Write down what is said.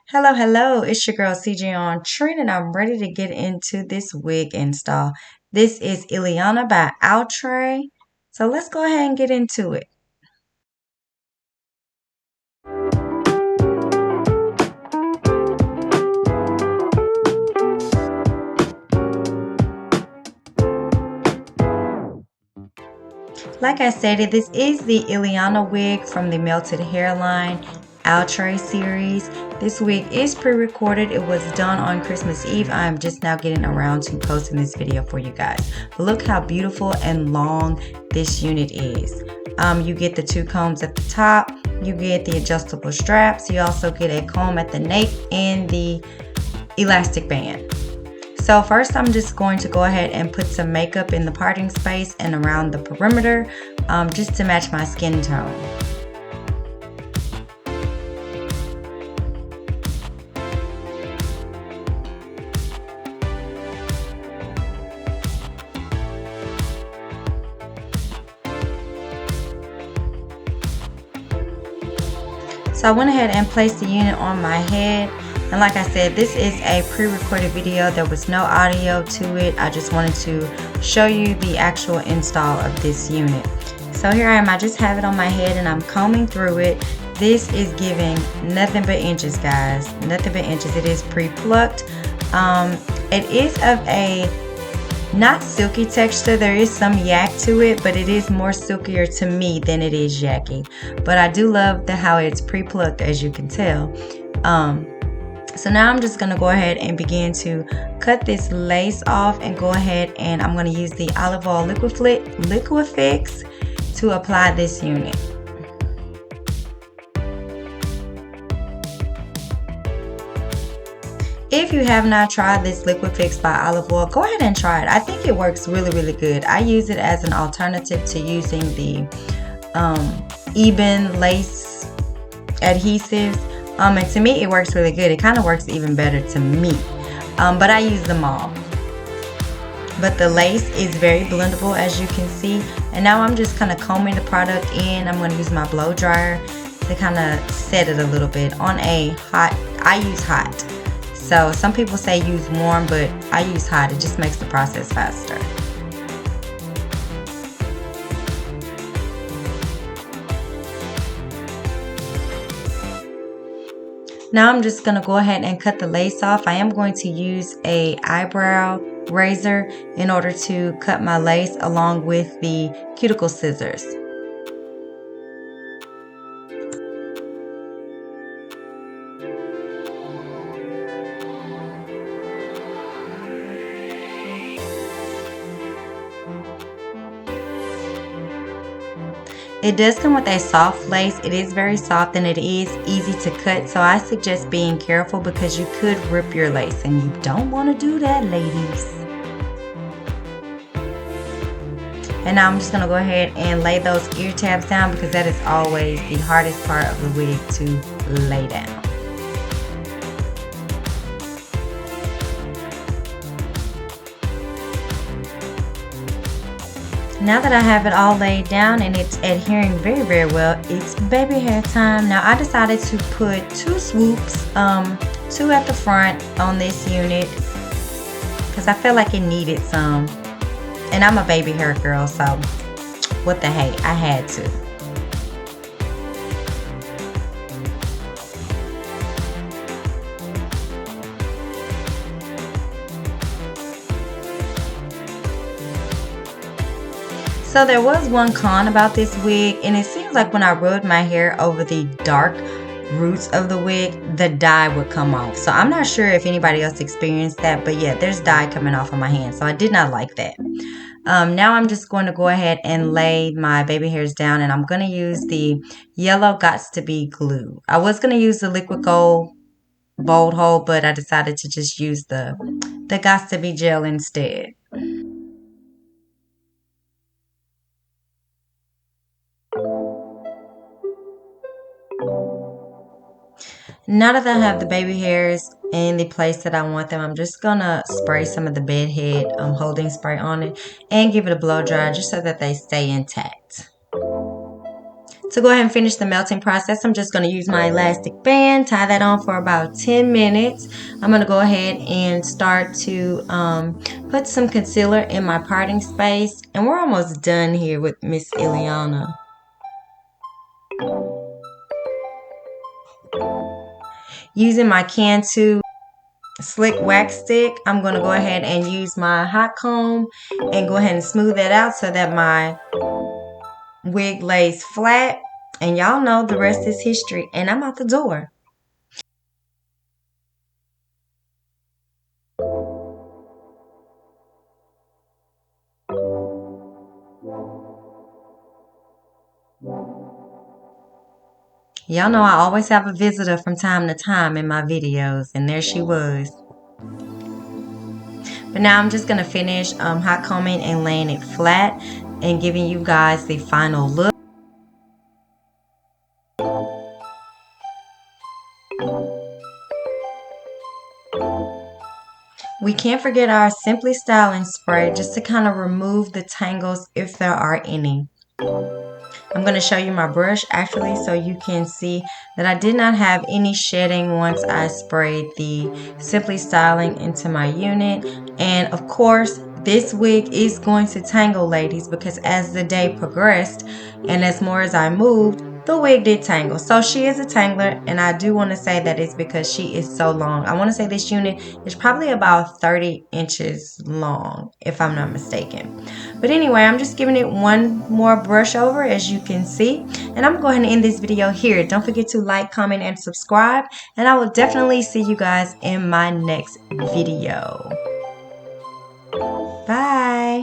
Hello, hello. It's your girl CJ on Trend, and I'm ready to get into this wig install. This is Eliana by Outre. So let's go ahead and get into it. Like I said, this is the Eliana wig from the Melted Hairline Outre series. This wig is pre-recorded. It was done on Christmas Eve. I'm just now getting around to posting this video for you guys. But look how beautiful and long this unit is. You get the two combs at the top. You get the adjustable straps. You also get a comb at the nape and the elastic band. So first I'm just going to go ahead and put some makeup in the parting space and around the perimeter just to match my skin tone. So I went ahead and placed the unit on my head. And like I said, this is a pre-recorded video. There was no audio to it. I just wanted to show you the actual install of this unit. So here I am. I just have it on my head and I'm combing through it. This is giving nothing but inches, guys. Nothing but inches. It is pre-plucked. It is of a not silky texture. There is some yak to it, but it is more silkier to me than it is yacky. But I do love how it's pre-plucked, as you can tell. So now I'm just going to go ahead and begin to cut this lace off and go ahead and I'm going to use the olive oil liquid fix to apply this unit. If you have not tried this liquid fix by Olive Oil, go ahead and try it. I think it works really good. I use it as an alternative to using the Eben lace adhesives. And to me, it works really good. It kind of works even better to me. But I use them all. But the lace is very blendable, as you can see. And now I'm just kind of combing the product in. I'm going to use my blow dryer to kind of set it a little bit on a hot. I use hot. So some people say use warm, but I use hot. It just makes the process faster. Now I'm just going to go ahead and cut the lace off. I am going to use a eyebrow razor in order to cut my lace along with the cuticle scissors. It does come with a soft lace. It is very soft and it is easy to cut, so I suggest being careful because you could rip your lace and you don't want to do that, ladies. And now I'm just going to go ahead and lay those ear tabs down because that is always the hardest part of the wig to lay down. Now that I have it all laid down and it's adhering very well, it's baby hair time. Now I decided to put two swoops, two at the front on this unit because I felt like it needed some. And I'm a baby hair girl, so what the heck, I had to. So there was one con about this wig, and it seems like when I rubbed my hair over the dark roots of the wig, the dye would come off. So I'm not sure if anybody else experienced that, but yeah, there's dye coming off of my hand, so I did not like that. Now I'm just going to go ahead and lay my baby hairs down, and I'm going to use the yellow Gots to Be glue. I was going to use the liquid gold bold hold, but I decided to just use the Gots to Be gel instead. Now that I have the baby hairs in the place that I want them, I'm just gonna spray some of the bed head holding spray on it and give it a blow dry just so that they stay intact. To go ahead and finish the melting process, I'm just going to use my elastic band, tie that on for about 10 minutes. I'm going to go ahead and start to put some concealer in my parting space. And we're almost done here with Miss Eliana. Using my Cantu slick wax stick, I'm going to go ahead and use my hot comb and go ahead and smooth that out so that my wig lays flat. And y'all know the rest is history. And I'm out the door. Y'all know I always have a visitor from time to time in my videos, and there she was. But now I'm just going to finish hot combing and laying it flat and giving you guys the final look. We can't forget our Simply Styling spray just to kind of remove the tangles if there are any. I'm going to show you my brush actually so you can see that I did not have any shedding once I sprayed the Simply Styling into my unit. And of course, this wig is going to tangle, ladies, because as the day progressed and as more as I moved, the wig did tangle. So she is a tangler, and I do want to say that it's because she is so long. I want to say this unit is probably about 30 inches long, if I'm not mistaken. But anyway, I'm just giving it one more brush over, as you can see. And I'm going to go ahead and end this video here. Don't forget to like, comment, and subscribe. And I will definitely see you guys in my next video. Bye.